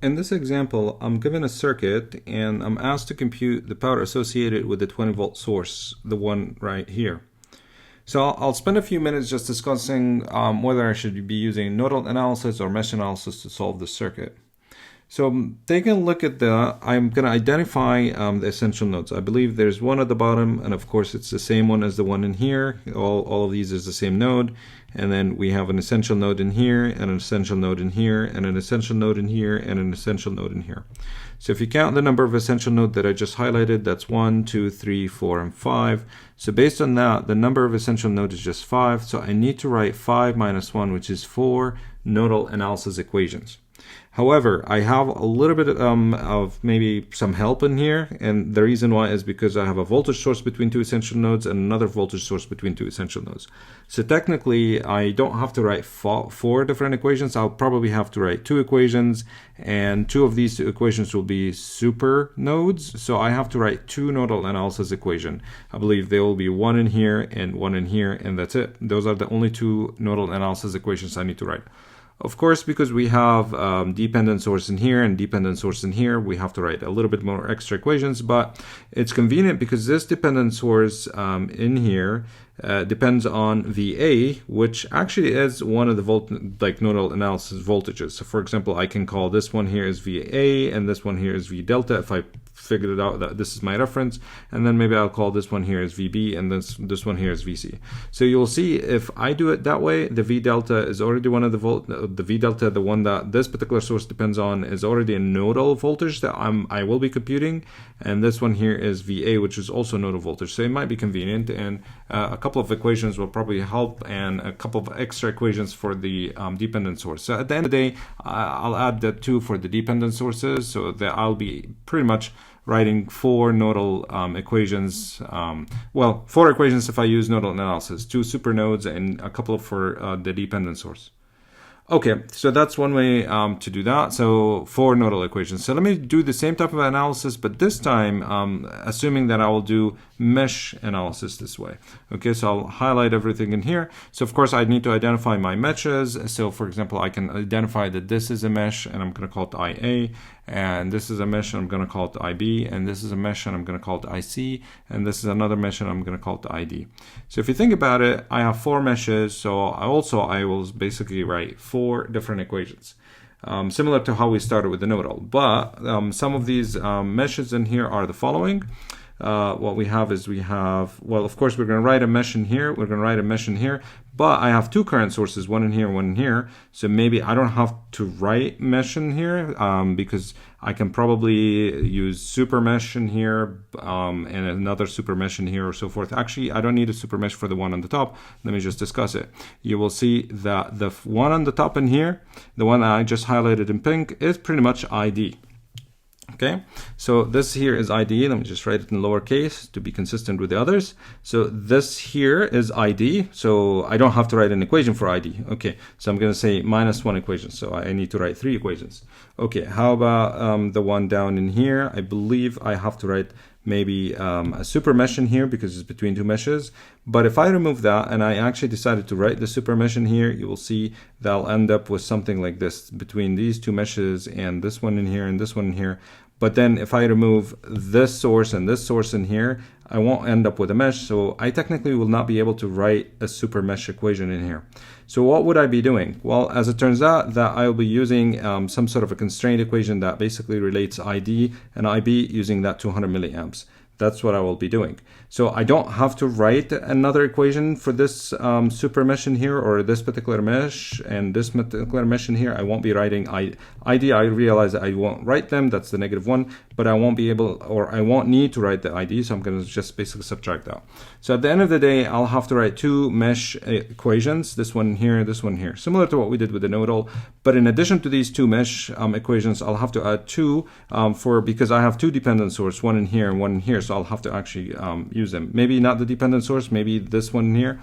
In this example, I'm given a circuit and I'm asked to compute the power associated with the 20-volt source, the one right here. So I'll spend a few minutes just discussing whether I should be using nodal analysis or mesh analysis to solve the circuit. So taking a look at I'm going to identify the essential nodes. I believe there's one at the bottom, and of course it's the same one as the one in here. All of these is the same node. And then we have an essential node in here, and an essential node in here, and an essential node in here, and an essential node in here. So if you count the number of essential nodes that I just highlighted, that's 1, 2, 3, 4, and 5. So based on that, the number of essential nodes is just 5. So I need to write 5 minus 1, which is 4 nodal analysis equations. However, I have a little bit of maybe some help in here, and the reason why is because I have a voltage source between two essential nodes and another voltage source between two essential nodes. So technically, I don't have to write four different equations. I'll probably have to write two equations, and two of these equations will be super nodes. So I have to write two nodal analysis equation. I believe there will be one in here, and that's it. Those are the only two nodal analysis equations I need to write. Of course, because we have dependent source in here and dependent source in here, we have to write a little bit more extra equations, but it's convenient because this dependent source in here depends on VA, which actually is one of the nodal analysis voltages. So for example, I can call this one here is VA and this one here is V delta if I figured it out that this is my reference, and then maybe I'll call this one here is VB and this one here is VC. So you'll see if I do it that way, the V delta is already one of the V delta, the one that this particular source depends on, is already a nodal voltage that I will be computing, and this one here is VA, which is also nodal voltage. So it might be convenient, and a couple of equations will probably help, and a couple of extra equations for the dependent source. So at the end of the day, I'll add the two for the dependent sources, so that I'll be pretty much writing four nodal equations. Well, four equations if I use nodal analysis, two supernodes and a couple for the dependent source. Okay, so that's one way to do that. So four nodal equations. So let me do the same type of analysis, but this time assuming that I will do mesh analysis this way. Okay, so I'll highlight everything in here. So of course I need to identify my meshes. So for example, I can identify that this is a mesh and I'm going to call it IA, and this is a mesh and I'm going to call it IB, and this is a mesh and I'm going to call it IC, and this is another mesh and I'm going to call it ID. So if you think about it, I have four meshes, so I will basically write four different equations. Similar to how we started with the nodal, but some of these meshes in here are the following. What we have is well, of course, we're going to write a mesh in here, we're going to write a mesh in here, but I have two current sources, one in here, one in here. So maybe I don't have to write mesh in here because I can probably use super mesh in here and another super mesh in here or so forth. Actually, I don't need a super mesh for the one on the top. Let me just discuss it. You will see that the one on the top in here, the one that I just highlighted in pink, is pretty much ID. Okay, so this here is ID. Let me just write it in lowercase to be consistent with the others. So this here is ID. So I don't have to write an equation for ID. Okay, so I'm going to say minus one equation. So I need to write three equations. Okay, how about the one down in here? I believe I have to write maybe a super mesh in here because it's between two meshes. But if I remove that and I actually decided to write the super mesh in here, you will see that I'll end up with something like this between these two meshes and this one in here and this one in here. But then if I remove this source and this source in here, I won't end up with a mesh. So I technically will not be able to write a super mesh equation in here. So what would I be doing? Well, as it turns out, that I'll be using some sort of a constraint equation that basically relates ID and IB using that 200 milliamps. That's what I will be doing. So I don't have to write another equation for this super mesh in here, or this particular mesh and this particular mesh in here. I won't be writing ID. I realize that I won't write them. That's the -1, but I won't be able, or I won't need to write the ID. So I'm going to just basically subtract out. So at the end of the day, I'll have to write two mesh equations, this one here, this one here, similar to what we did with the nodal. But in addition to these two mesh equations, I'll have to add two because I have two dependent sources, one in here and one in here. So I'll have to actually use them. Maybe not the dependent source, maybe this one here.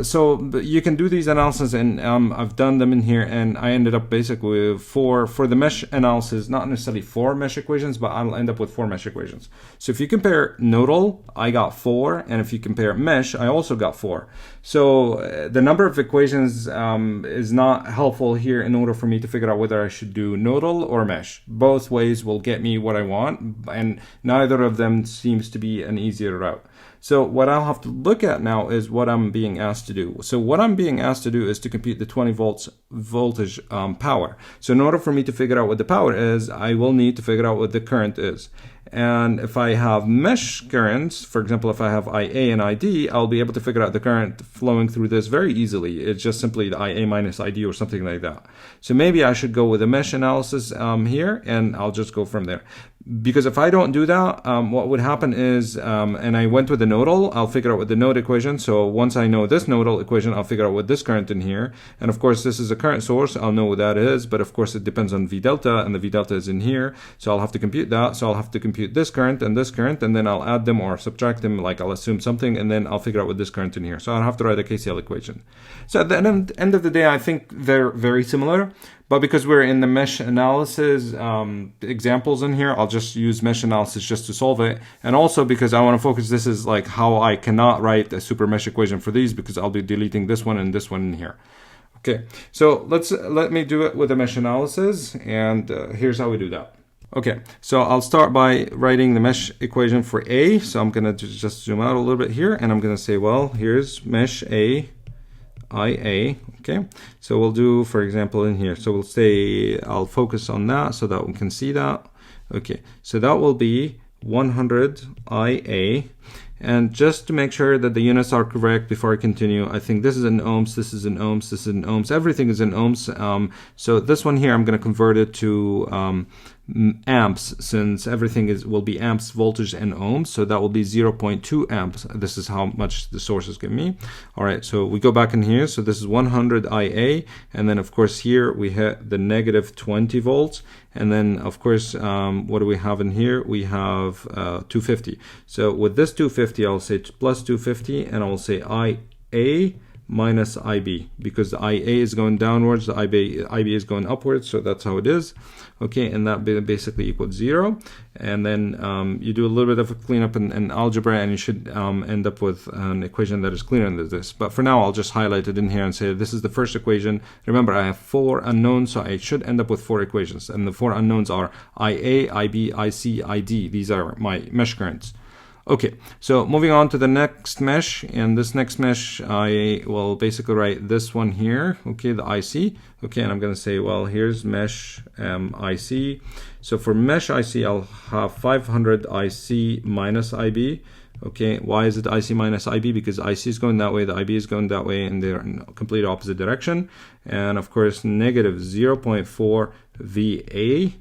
So you can do these analysis, and I've done them in here, and I ended up basically with for the mesh analysis, not necessarily 4 mesh equations, but I'll end up with 4 mesh equations. So if you compare nodal, I got 4, and if you compare mesh, I also got 4. So the number of equations is not helpful here in order for me to figure out whether I should do nodal or mesh. Both ways will get me what I want, and neither of them seems to be an easier route. So what I'll have to look at now is what I'm being asked to do. So what I'm being asked to do is to compute the 20 voltage power. So in order for me to figure out what the power is, I will need to figure out what the current is. And if I have mesh currents, for example, if I have IA and ID, I'll be able to figure out the current flowing through this very easily. It's just simply the IA minus ID or something like that. So maybe I should go with a mesh analysis here, and I'll just go from there. Because if I don't do that, what would happen is, and I went with the nodal, I'll figure out what the node equation. So once I know this nodal equation, I'll figure out what this current in here. And of course, this is a current source. I'll know what that is. But of course, it depends on V delta, and the V delta is in here. So I'll have to compute that. So I'll have to compute this current, and then I'll add them or subtract them, like I'll assume something, and then I'll figure out what this current in here. So I'll have to write a KCL equation. So at the end of the day, I think they're very similar. But because we're in the mesh analysis examples in here, I'll just use mesh analysis just to solve it. And also because I want to focus, this is like how I cannot write a super mesh equation for these, because I'll be deleting this one and this one in here. Okay, so let me do it with a mesh analysis, and here's how we do that. Okay, so I'll start by writing the mesh equation for A. So I'm going to just zoom out a little bit here, and I'm going to say, well, here's mesh A. IA. Okay, so we'll do, for example, in here, so we'll say I'll focus on that so that we can see that. Okay, so that will be 100 IA, and just to make sure that the units are correct before I continue, I think this is in ohms, this is in ohms, this is in ohms, everything is in ohms. So this one here, I'm going to convert it to amps, since everything will be amps, voltage, and ohms. So that will be 0.2 amps. This is how much the source is giving me. All right, so we go back in here. So this is 100 IA, and then of course here we hit the negative 20 volts. And then of course, what do we have in here? We have 250. So with this 250, I'll say plus 250, and I'll say IA minus IB, because the IA is going downwards, the IB is going upwards, so that's how it is. Okay, and that basically equals 0. And then you do a little bit of a cleanup in algebra, and you should end up with an equation that is cleaner than this. But for now, I'll just highlight it in here and say this is the first equation. Remember, I have 4 unknowns, so I should end up with 4 equations. And the 4 unknowns are IA, IB, IC, ID. These are my mesh currents. Okay, so moving on to the next mesh. In this next mesh, I will basically write this one here, okay, the IC. Okay, and I'm going to say, well, here's mesh IC. So for mesh IC, I'll have 500 IC minus IB. Okay, why is it IC minus IB? Because IC is going that way, the IB is going that way, and they're in complete opposite direction. And of course, negative 0.4 VA.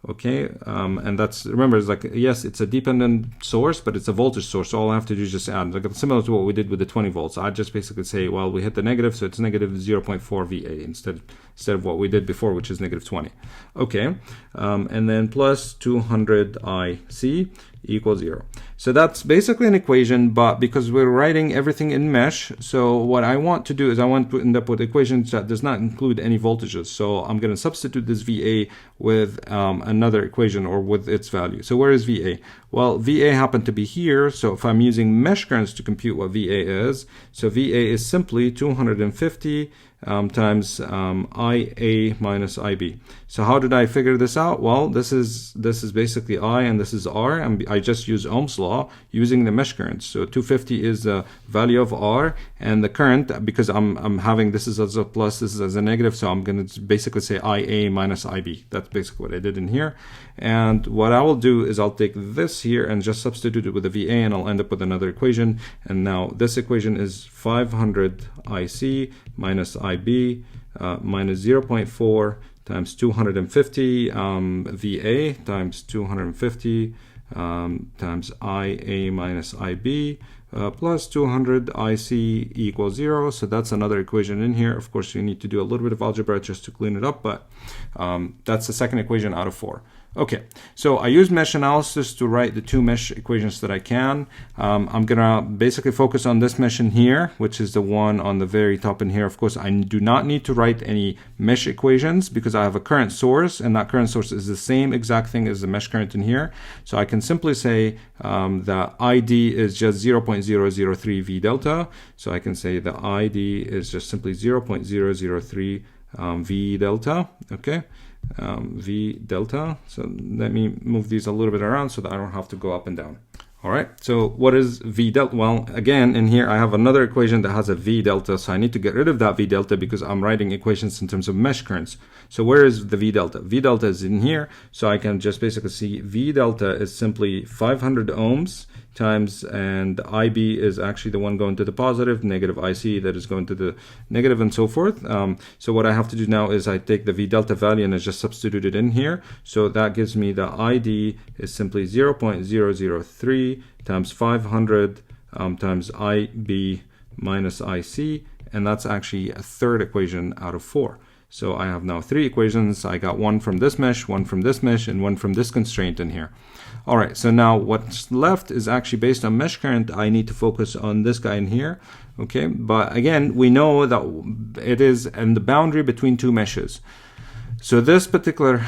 Okay, and that's, remember, it's like, yes, it's a dependent source, but it's a voltage source, so all I have to do is just add, like similar to what we did with the 20 volts. I just basically say, well, we hit the negative, so it's negative 0.4 VA instead of what we did before, which is negative 20. Okay, and then plus 200 IC equals 0. So that's basically an equation, but because we're writing everything in mesh, so what I want to do is I want to end up with equations that does not include any voltages. So I'm going to substitute this VA with another equation, or with its value. So where is VA? Well, VA happened to be here, so if I'm using mesh currents to compute what VA is, so VA is simply 250 times IA minus IB. So how did I figure this out? Well, this is basically I, and this is R, and I just use Ohm's law using the mesh current. So 250 is the value of R, and the current, because I'm having this is as a plus, this is as a negative, so I'm going to basically say IA minus IB. That's basically what I did in here. And what I will do is I'll take this here and just substitute it with a VA, and I'll end up with another equation. And now this equation is 500 IC minus IB minus 0.4 times 250 VA times 250 times IA minus IB plus 200 IC equals 0. So that's another equation in here. Of course, you need to do a little bit of algebra just to clean it up, but that's the second equation out of 4. Okay, so I use mesh analysis to write the two mesh equations that I can. I'm gonna basically focus on this mesh in here, which is the one on the very top in here. Of course, I do not need to write any mesh equations because I have a current source, and that current source is the same exact thing as the mesh current in here. So I can simply say that ID is just 0.003 V delta. So I can say the ID is just simply 0.003 V delta, okay? V delta. So let me move these a little bit around so that I don't have to go up and down. All right, so what is V delta? Well, again, in here I have another equation that has a V delta, so I need to get rid of that V delta because I'm writing equations in terms of mesh currents. So where is the V delta? V delta is in here, so I can just basically see V delta is simply 500 ohms times, and IB is actually the one going to the positive, negative IC that is going to the negative, and so forth. So what I have to do now is I take the V delta value and I just substitute it in here. So that gives me the ID is simply 0.003 times 500 times IB minus IC, and that's actually a third equation out of 4. So I have now 3 equations. I got one from this mesh, one from this mesh, and one from this constraint in here. All right, so now what's left is actually based on mesh current. I need to focus on this guy in here, okay? But again, we know that it is in the boundary between 2 meshes. So this particular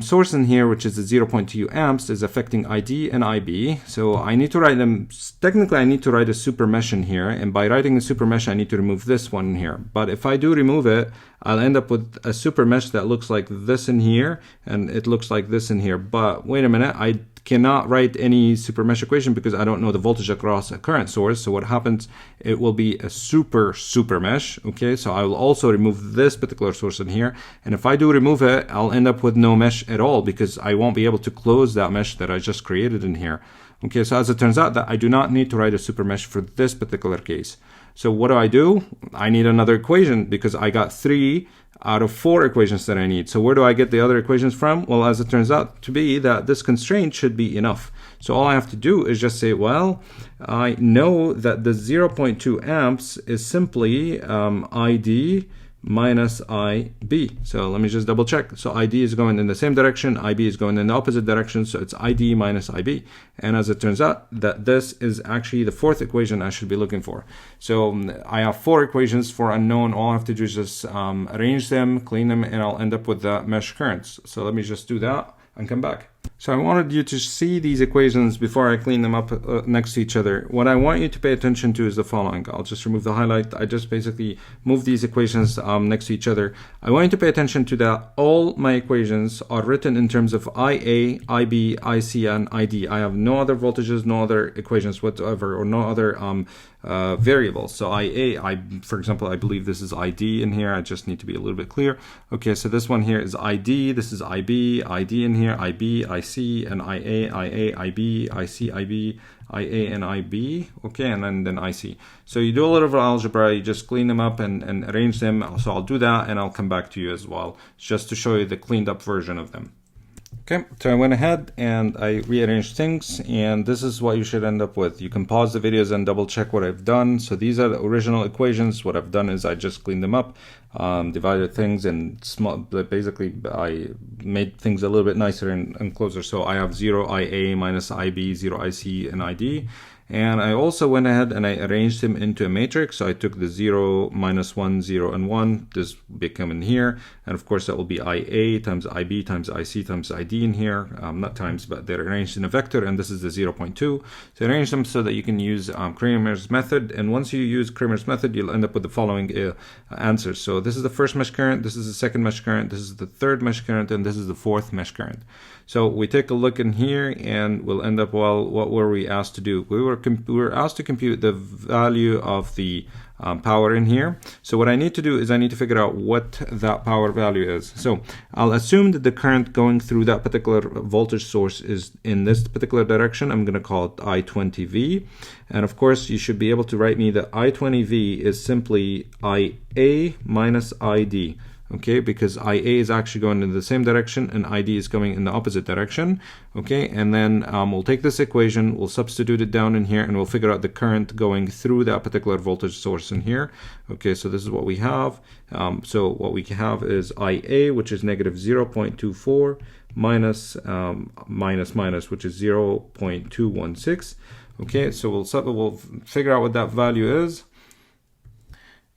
source in here, which is the 0.2 amps, is affecting ID and IB. So I need to write them, technically I need to write a super mesh in here, and by writing a super mesh I need to remove this one in here. But if I do remove it, I'll end up with a super mesh that looks like this in here, and it looks like this in here. But wait a minute, I cannot write any super mesh equation because I don't know the voltage across a current source. So what happens, it will be a super mesh, okay? So I will also remove this particular source in here, and if I do remove it, I'll end up with no mesh at all because I won't be able to close that mesh that I just created in here. Okay, so as it turns out that I do not need to write a super mesh for this particular case. So what do? I need another equation because I got 3 out of 4 equations that I need. So where do I get the other equations from? Well, as it turns out to be that this constraint should be enough. So all I have to do is just say, well, I know that the 0.2 amps is simply ID minus IB. So let me just double check. So ID is going in the same direction, IB is going in the opposite direction, so it's ID minus IB. And as it turns out, that this is actually the 4th equation I should be looking for. So I have 4 equations for unknown. All I have to do is just arrange them, clean them, and I'll end up with the mesh currents. So let me just do that and come back. So I wanted you to see these equations before I clean them up next to each other. What I want you to pay attention to is the following. I'll just remove the highlight. I just basically move these equations next to each other. I want you to pay attention to that all my equations are written in terms of IA, IB, IC, and ID. I have no other voltages, no other equations whatsoever, or no other variables. So IA, for example, I believe this is ID in here. I just need to be a little bit clear. Okay, so this one here is ID, this is IB, ID in here, IB, IC, and IA, IB, IC, IB, IA, and IB, okay, and then IC. So you do a little bit of algebra, you just clean them up and arrange them. So I'll do that and I'll come back to you as well, just to show you the cleaned up version of them. Okay, so I went ahead and I rearranged things, and this is what you should end up with. You can pause the videos and double check what I've done. So these are the original equations. What I've done is I just cleaned them up, divided things and small, basically I made things a little bit nicer and closer. So I have 0 IA minus IB, 0 IC, and ID. And I also went ahead and I arranged them into a matrix. So I took the 0, minus 1, 0, and 1. This become in here. And of course, that will be IA times IB times IC times ID in here. Not times, but they're arranged in a vector. And this is the 0.2. So arrange them so that you can use Cramer's method. And once you use Cramer's method, you'll end up with the following answers. So this is the first mesh current. This is the second mesh current. This is the third mesh current. And this is the 4th mesh current. So we take a look in here and we'll end up, well, what were we asked to do? We were asked to compute the value of the power in here. So what I need to do is I need to figure out what that power value is. So I'll assume that the current going through that particular voltage source is in this particular direction. I'm going to call it I20V. And of course, you should be able to write me that I20V is simply IA minus ID. okay, because IA is actually going in the same direction and ID is going in the opposite direction, okay. And then we'll take this equation, we'll substitute it down in here, and we'll figure out the current going through that particular voltage source in here, okay. So this is what we have. So what we have is IA, which is negative 0.24 minus minus, which is 0.216. Okay, so we'll figure out what that value is,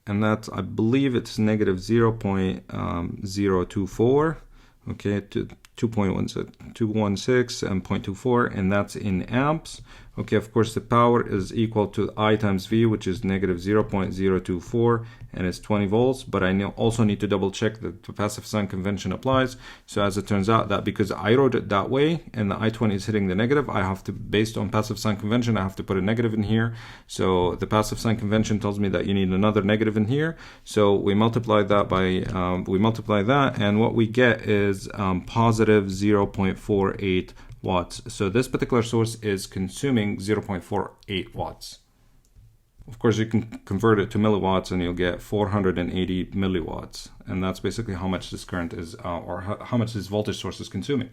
and that's, I believe it's negative 0.024. Okay, to 2.16 and 0.24, and that's in amps. Okay, of course the power is equal to I times V, which is negative 0.024, and it's 20 volts. But I also need to double check that the passive sign convention applies. So as it turns out, that because I wrote it that way and the I20 is hitting the negative, I have to, based on passive sign convention, I have to put a negative in here. So the passive sign convention tells me that you need another negative in here. So we multiply that by and what we get is positive 0.48 watts. So this particular source is consuming 0.48 watts. Of course, you can convert it to milliwatts and you'll get 480 milliwatts. And that's basically how much this current is, or how much this voltage source is consuming.